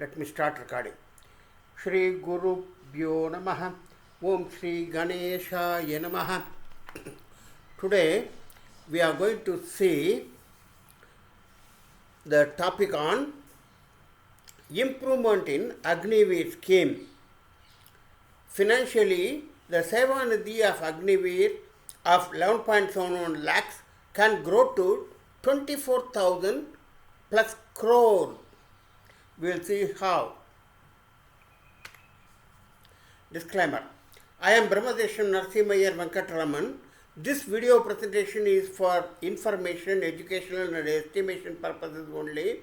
Let me start recording. Shri Guru Bhyo Namaha. Om Shri Ganeshaya Namaha. Today we are going to see the topic on improvement in Agniveer scheme. Financially, the Sevanidhi of Agniveer of 11.71 lakhs can grow to 24,000 plus crore. We will see how. Disclaimer. I am Brahmadesham Narsimhayyar Venkataraman. This video presentation is for information, educational and estimation purposes only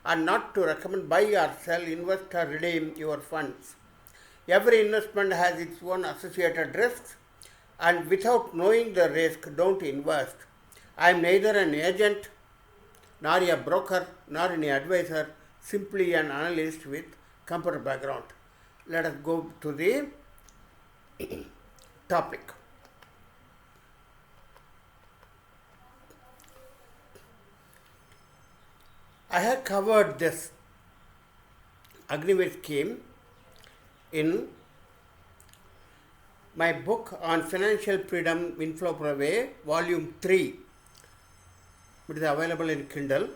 and not to recommend buy or sell, invest or redeem your funds. Every investment has its own associated risks and without knowing the risk, don't invest. I am neither an agent nor a broker nor an advisor, simply an analyst with computer background. Let us go to the topic. I have covered this Agniveer scheme in my book on financial freedom, inflapro, volume 3. It is available in Kindle.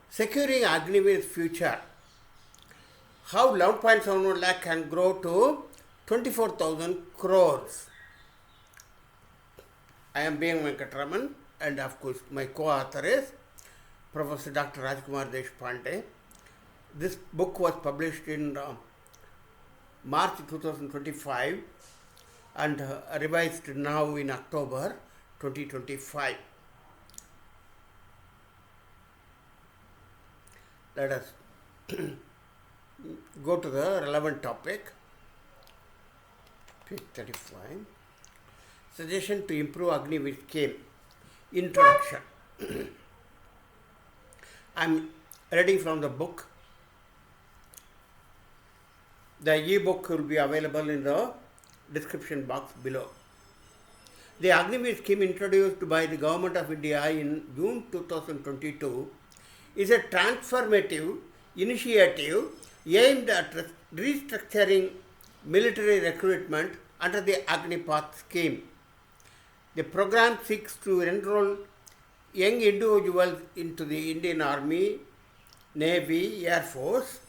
Securing Agniveer's future. How 11.71 lakh can grow to 24,000 crores. I am being Venkataraman, and of course my co-author is Professor Dr. Rajkumar Deshpande. This book was published in March 2025 and revised now in October 2025. Let us go to the relevant topic. Page 35. Suggestion to improve Agniveer scheme. Introduction. I am reading from the book. The e-book will be available in the description box below. The Agniveer scheme introduced by the Government of India in June 2022 is a transformative initiative aimed at restructuring military recruitment under the Agnipath scheme. The program seeks to enroll young individuals into the Indian Army, Navy, Air Force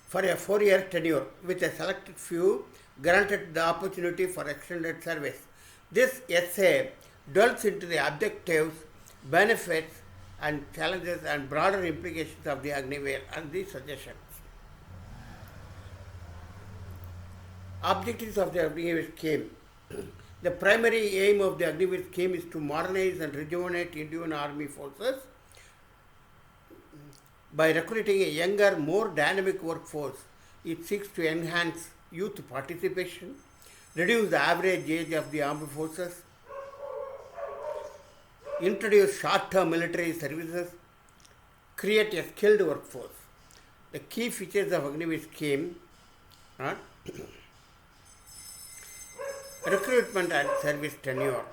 for a 4-year tenure with a selected few granted the opportunity for extended service. This essay delves into the objectives, benefits and challenges and broader implications of the Agniveer and the suggestions. Objectives of the Agniveer scheme. The primary aim of the Agniveer scheme is to modernize and rejuvenate Indian Army forces by recruiting a younger, more dynamic workforce. It seeks to enhance youth participation, reduce the average age of the armed forces, introduce short-term military services, create a skilled workforce. The key features of Agniveer scheme are recruitment and service tenure.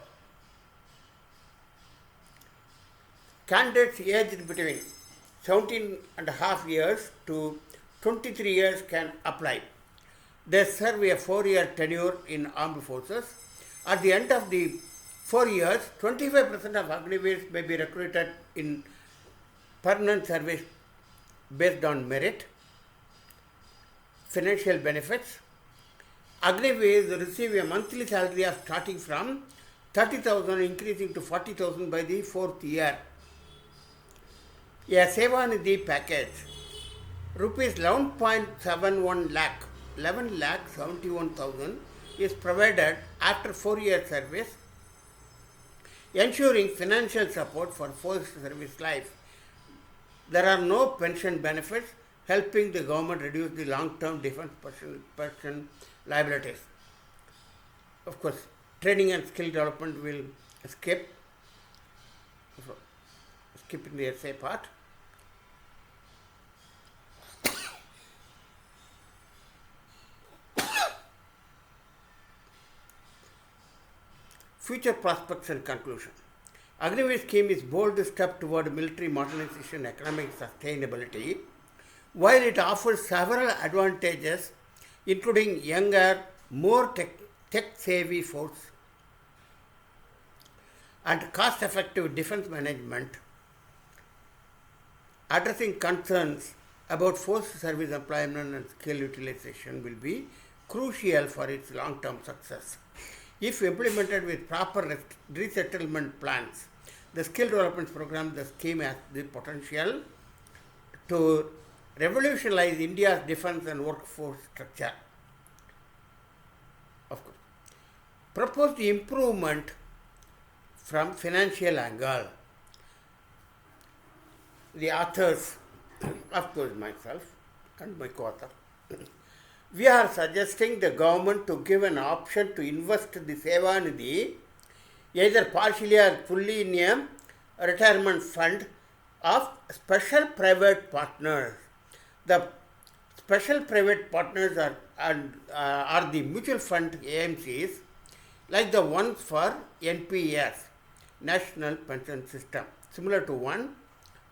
Candidates aged between 17.5 years to 23 years can apply. They serve a 4-year tenure in armed forces. At the end of the 4 years, 25% of Agniveers may be recruited in permanent service based on merit. Financial benefits. Agniveers receive a monthly salary of starting from 30,000 increasing to 40,000 by the 4th year. A Sevanidhi package, rupees 11.71 lakh, 11 lakh 71,000 is provided after 4-year service, ensuring financial support for post-service life. There are no pension benefits, helping the government reduce the long-term defense pension liabilities. Of course, training and skill development will skip in the essay part. Future prospects and conclusion. Agniveer scheme is bold step toward military modernization and economic sustainability. while it offers several advantages, including younger, more tech-savvy force and cost-effective defense management, addressing concerns about forced service employment and skill utilization will be crucial for its long-term success. If implemented with proper resettlement plans, the skill development program, the scheme has the potential to revolutionize India's defense and workforce structure. Of course, proposed improvement from financial angle. The authors, of course myself and my co-author, we are suggesting the government to give an option to invest the Sevanidhi either partially or fully in a retirement fund of special private partners. The special private partners are the mutual fund AMCs, like the ones for NPS, National Pension System. Similar to one,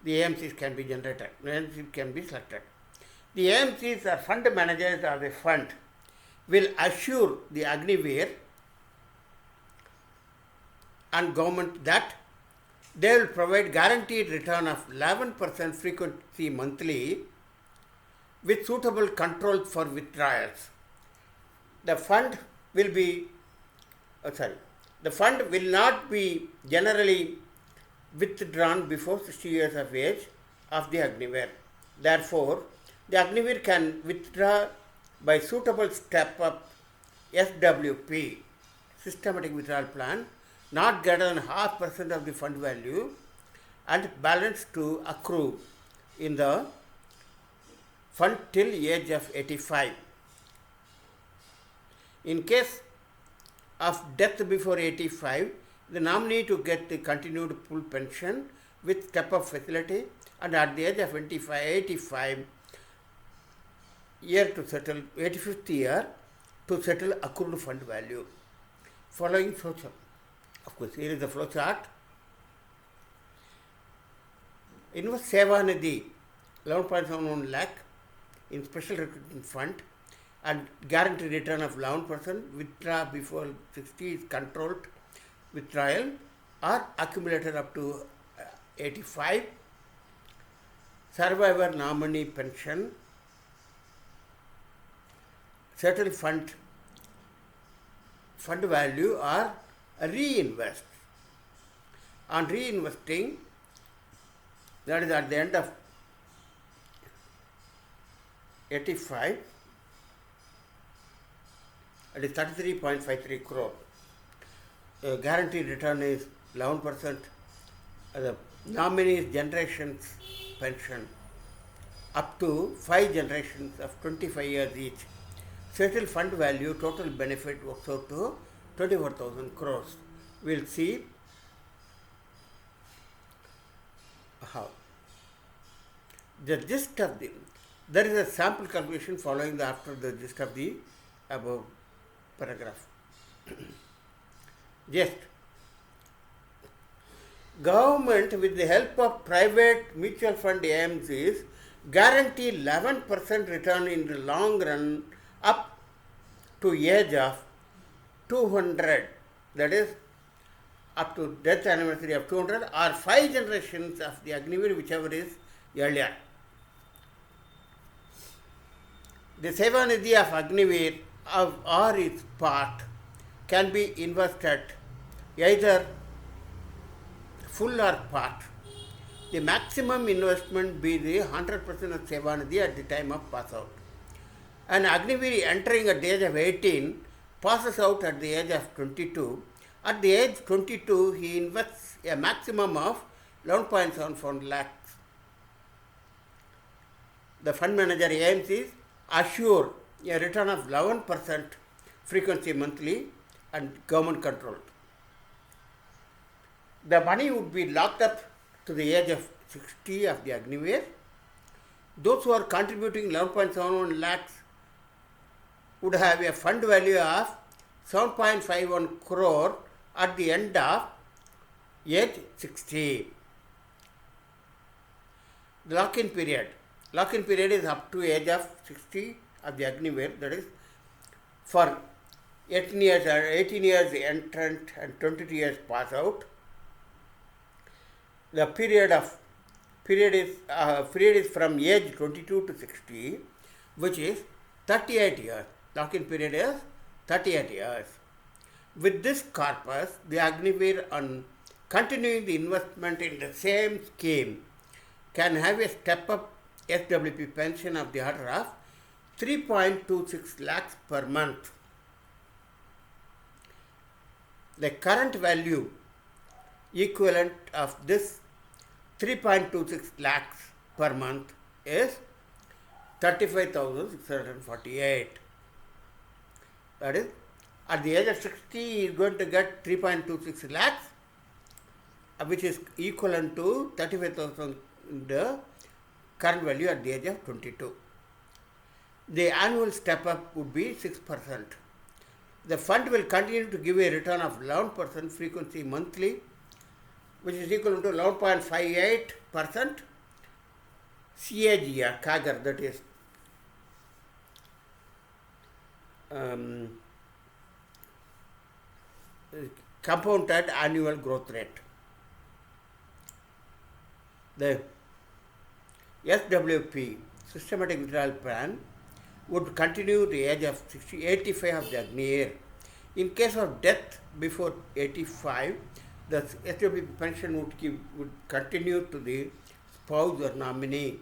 the AMCs can be generated, AMCs can be selected. The AMCs or fund managers of the fund will assure the Agniveer and government that they will provide guaranteed return of 11% frequency monthly with suitable controls for withdrawals. The fund will not be generally withdrawn before 60 years of age of the Agniveer. Therefore, the Agniveer can withdraw by suitable step-up SWP, systematic withdrawal plan, not greater than 0.5% of the fund value and balance to accrue in the fund till age of 85. In case of death before 85, the nominee to get the continued full pension with step-up facility, and at the age of 85 year to settle 85th year to settle accrued fund value. Following flowchart. Of course, here is the flowchart. Invest Sevanidhi 11.71 lakh in special recruitment fund and guaranteed return of 11%, withdraw before 60 is controlled withdrawal or accumulated up to 85. Survivor nominee pension, settle fund value or reinvest. On reinvesting, that is at the end of 85, it is 33.53 crore. Guaranteed return is 11%. The nominee's generations pension up to 5 generations of 25 years each. Settle fund value, total benefit works out to 24,000 crores. We'll see how. The gist of there is a sample calculation following after the gist of the above paragraph. Just government with the help of private mutual fund AMCs guarantee 11% return in the long run up to age of 200, that is up to death anniversary of 200 or 5 generations of the Agniveer, whichever is earlier. The Sevanidhi of Agniveer or its part can be invested either full or part. The maximum investment be the 100% of Sevanidhi at the time of pass out. An Agniveer entering at the age of 18 passes out at the age of 22. At the age 22, he invests a maximum of 11.74 lakhs. The fund manager AMCs assure a return of 11% frequency monthly and government controlled. The money would be locked up to the age of 60 of the Agniveer. Those who are contributing 11.71 lakhs would have a fund value of 7.51 crore at the end of age 60. The lock-in period. lock-in period is up to age of 60 of the Agniveer, that is for 18 years entrant and 22 years pass out. The period is from age 22 to 60, which is 38 years. Lock-in period is 38 years. With this corpus, the Agniveer, on continuing the investment in the same scheme, can have a step-up SWP pension of the order of 3.26 lakhs per month. The current value equivalent of this 3.26 lakhs per month is 35,648. That is, at the age of 60, he is going to get 3.26 lakhs, which is equivalent to 35,000, the current value at the age of 22. The annual step up would be 6%. The fund will continue to give a return of 11% frequency monthly, which is equal to 11.58% CAGR, that is compounded annual growth rate. The SWP, systematic withdrawal plan, would continue to the age of 85 of the Agniveer. In case of death before 85, the SWP pension would continue to the spouse or nominee.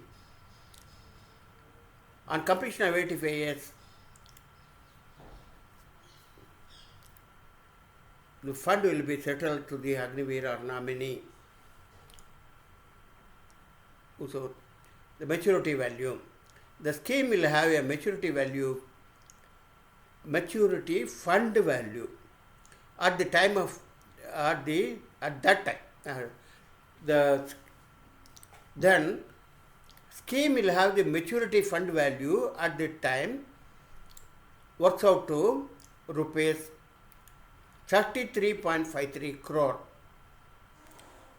On completion of 85 years, the fund will be settled to the Agniveer or nominee. So, the maturity value. The scheme will have a maturity fund value at the time of at that time. Then scheme will have the maturity fund value at the time works out to rupees 33.53 crore.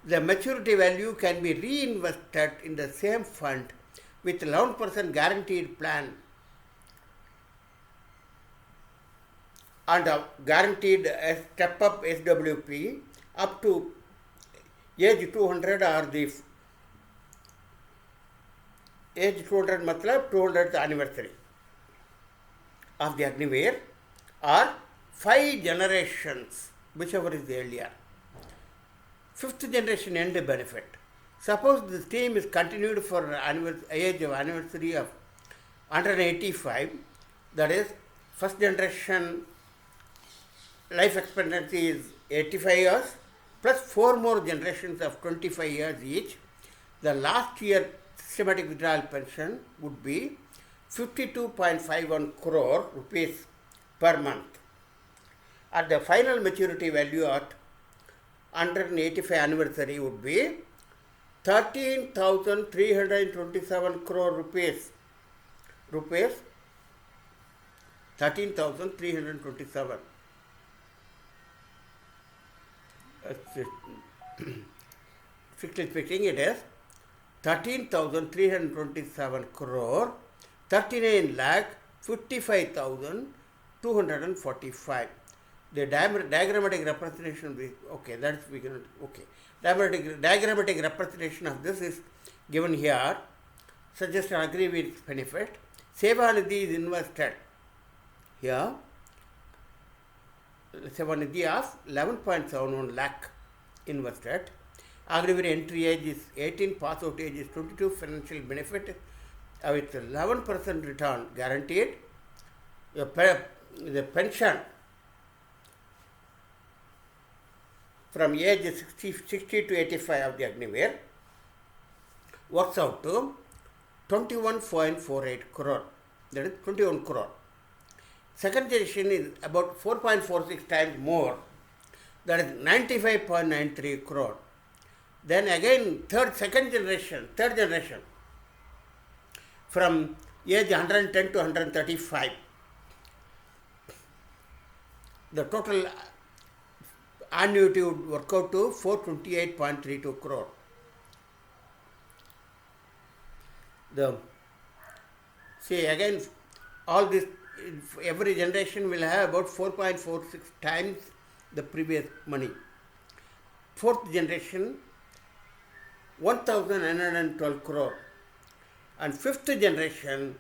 The maturity value can be reinvested in the same fund with 11% guaranteed plan and a guaranteed step-up SWP up to age 200 or the age 200 matlab 200th anniversary of the Agniveer, or 5 generations, whichever is the earlier. 5th generation end benefit. Suppose the scheme is continued for age of anniversary of 185, that is, first generation life expectancy is 85 years, plus 4 more generations of 25 years each. The last year systematic withdrawal pension would be 52.51 crore rupees per month. At the final maturity value at 185 anniversary would be 13,327 crore rupees. 13,327. Strictly speaking, it is 13,327 crore, 39 lakh 55,245. The diagrammatic representation is okay. That's we can okay. Diagrammatic representation of this is given here. Suggest and agree with benefit. Sevanidhi is invested here. Sevanidhi of 11.71 lakh invested. Agniveer entry age is 18, pass out age is 22, financial benefit with 11% return guaranteed. The pension from age 60 to 85 of the Agniveer works out to 21.48 crore. That is 21 crore. Second generation is about 4.46 times more. That is 95.93 crore. Then again third generation from age 110 to 135. The total annuity would work out to 428.32 crore. The See again, all this, every generation will have about 4.46 times the previous money. Fourth generation, 1912 crore. And fifth generation,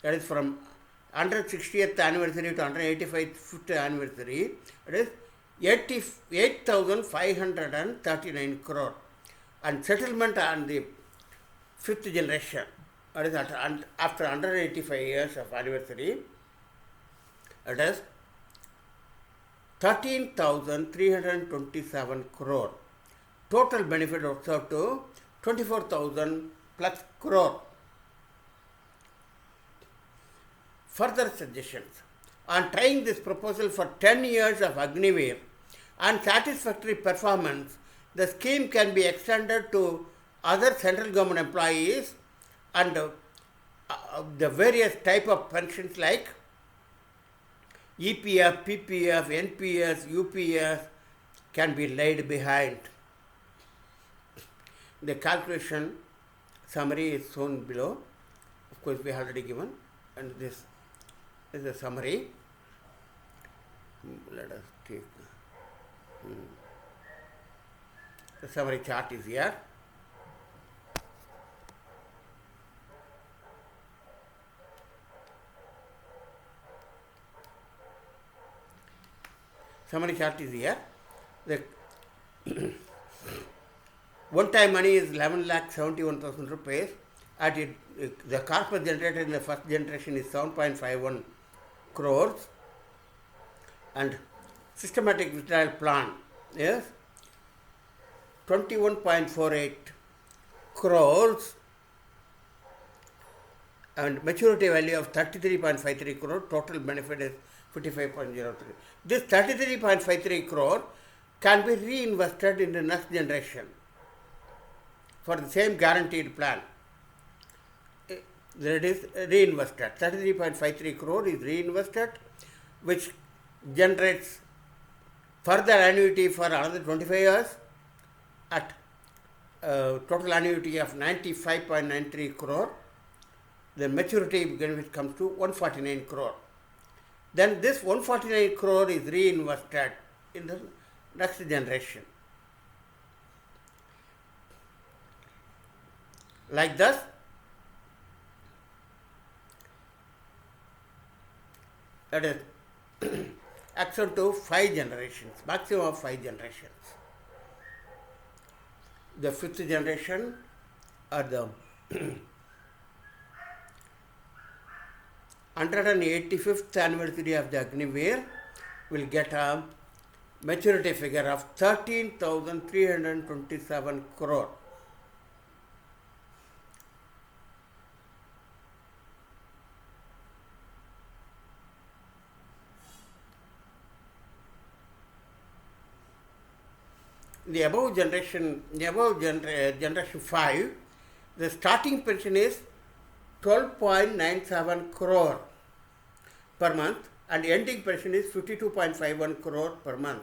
that is from 160th anniversary to 185th anniversary, that is 8,539 crore. And settlement on the fifth generation, that is after 185 years of anniversary, it is 13,327 crore. Total benefit works out to 24,000 plus crore. Further suggestions. On trying this proposal for 10 years of Agniveer and satisfactory performance, the scheme can be extended to other central government employees and the various type of pensions like EPF, PPF, NPS, UPS can be laid behind. The calculation summary is shown below. Of course, we have already given, and this is a summary. Let us take the summary chart is here. Summary chart is here. The one-time money is 11,71,000 rupees. At it, the corpus generated in the first generation is 7.51 crores, and systematic withdrawal plan is 21.48 crores, and maturity value of 33.53 crore. Total benefit is 55.03. This 33.53 crore can be reinvested in the next generation for the same guaranteed plan. That is reinvested. 33.53 crore is reinvested, which generates further annuity for another 25 years at total annuity of 95.93 crore. The maturity benefit comes to 149 crore. Then this 149 crore is reinvested in the next generation. Like this, that is access to 5 generations, maximum of 5 generations. The 5th generation or the 185th anniversary of the Agniveer will get a maturity figure of 13,327 crore. The above generation 5, the starting pension is 12.97 crore per month and ending pension is 52.51 crore per month.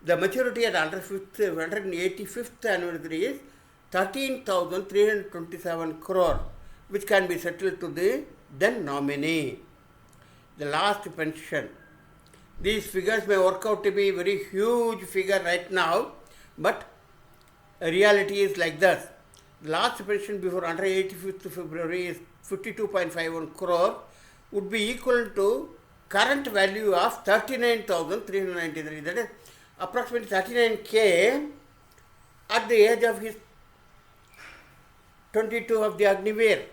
The maturity at 185th anniversary is 13,327 crore, which can be settled to the then nominee. The last pension. These figures may work out to be very huge figure right now, but reality is like this. The last pension before 185th February is 52.51 crore would be equal to current value of 39,393. That is approximately 39K at the age of his 22 of the Agniveer.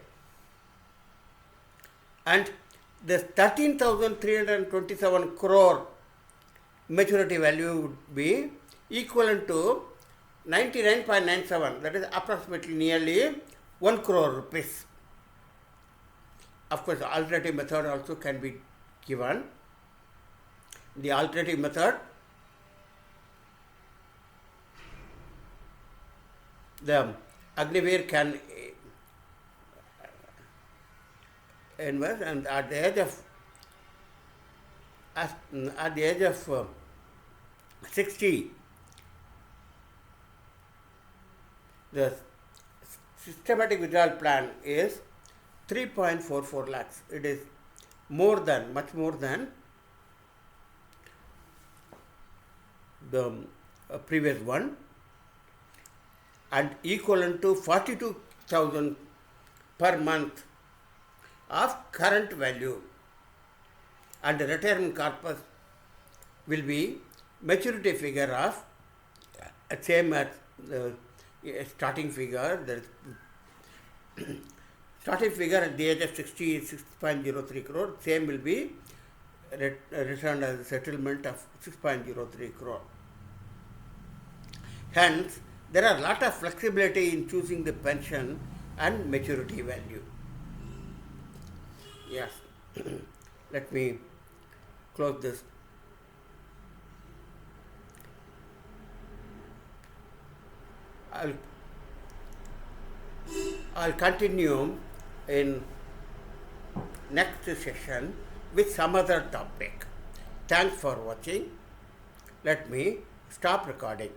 And the 13,327 crore maturity value would be equivalent to 99.97, that is approximately nearly 1 crore rupees. Of course, alternative method also can be given. The alternative method, the Agniveer can invest, and at the age of 60, the systematic withdrawal plan is 3.44 lakhs. It is much more than the previous one, and equivalent to 42,000 per month of current value, and the retirement corpus will be maturity figure of same as the starting figure. The starting figure at the age of 60 is 6.03 crore. Same will be returned as a settlement of 6.03 crore. Hence, there are a lot of flexibility in choosing the pension and maturity value. Yes, let me close this. I'll continue in next session with some other topic. Thanks for watching. Let me stop recording.